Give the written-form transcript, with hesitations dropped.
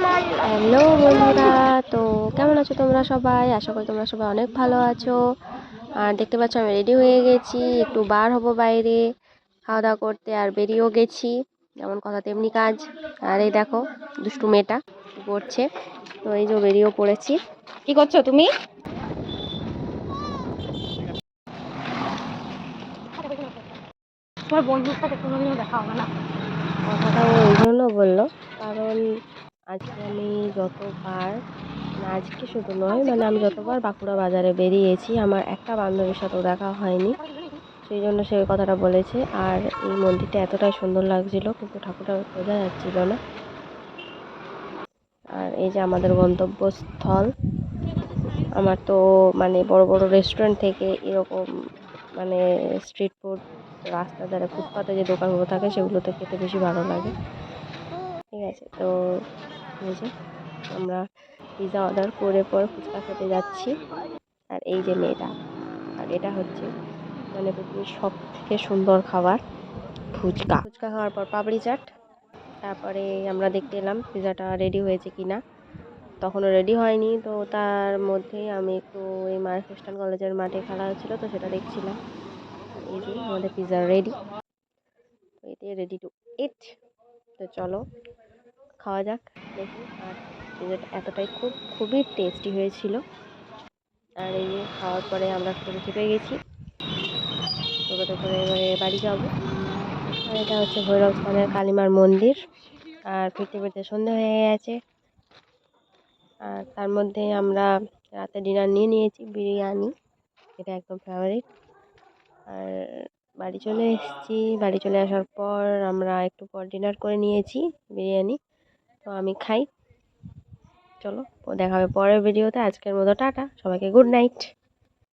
Hello বন্ধুরা, তো কেমন আছো তোমরা সবাই? আশা করি তোমরা সবাই অনেক ভালো আছো। আর দেখতে পাচ্ছ আমি রেডি হয়ে গেছি, একটু বার হব বাইরে খাওয়া দাওয়া করতে। আর বেরিয়েও গেছি, যেমন কথা তেমনি কাজ। আর এই দেখো দুষ্টু মেয়েটা কি করছে। তো এই যে বেরিয়েও পড়েছি। কি করছো তুমি? তোমার বন্ধুর সাথে কোনোদিনও দেখা হবে না। কথাটা ও এই জন্য বললো, কারণ আজকে আমি যতবার, মানে আজকে শুধু নয়, মানে আমি যতবার বাঁকুড়া বাজারে বেরিয়েছি আমার একটা বান্ধবীর সাথেও দেখা হয়নি। সেই জন্য সে ওই কথাটা বলেছে। আর এই মন্দিরটা এতটাই সুন্দর লাগছিল, কিন্তু ঠাকুরটা বোঝা যাচ্ছিল না। আর এই যে আমাদের গন্তব্যস্থল। আমার তো মানে বড় বড় রেস্টুরেন্ট থেকে এরকম মানে স্ট্রিট ফুড, রাস্তার ধারে ফুটপাতে যে দোকানগুলো থাকে সেগুলোতে খেতে বেশি ভালো লাগে। ঠিক আছে, তো এই যে আমরা পিৎজা অর্ডার করে পর ফুচকা খেতে যাচ্ছি। আর এই যে মেয়েটা, আর এটা হচ্ছে মানে পৃথিবীর সব থেকে সুন্দর খাবার ফুচকা। ফুচকা খাওয়ার পর পাপড়ি চাট। তারপরে আমরা দেখতে এলাম পিৎজাটা রেডি হয়েছে কিনা। তখনও রেডি হয়নি, তো তার মধ্যেই আমি একটু এই মায়ের খ্রিস্টান কলেজের মাঠে খেলা হচ্ছিলো তো সেটা দেখছিলাম। আর এই যে আমাদের পিৎজা রেডি, তো এটি রেডি টু ইট। তো চলো খাওয়া যাক দেখি। আর পিৎজাটা এতটাই খুবই টেস্টি হয়েছিল। আর এই যে খাওয়ার পরে আমরা টোটো চেপে গেছি, টোটোতে করে এবারে বাড়ি যাবো। আর এটা হচ্ছে ভৈরব স্থানের কালীমার মন্দির। আর ফিরতে ফিরতে সন্ধে হয়ে গেছে। আর তার মধ্যে আমরা রাতে ডিনার নিয়ে নিয়েছি বিরিয়ানি, এটা একদম ফেভারিট। আর বাড়ি চলে এসেছি, বাড়ি চলে আসার পর আমরা একটু পর ডিনার করে নিয়েছি বিরিয়ানি। তো আমি খাই। চলো দেখা হবে পরের ভিডিওতে। আজকের মতো টাটা, সবাইকে গুড নাইট।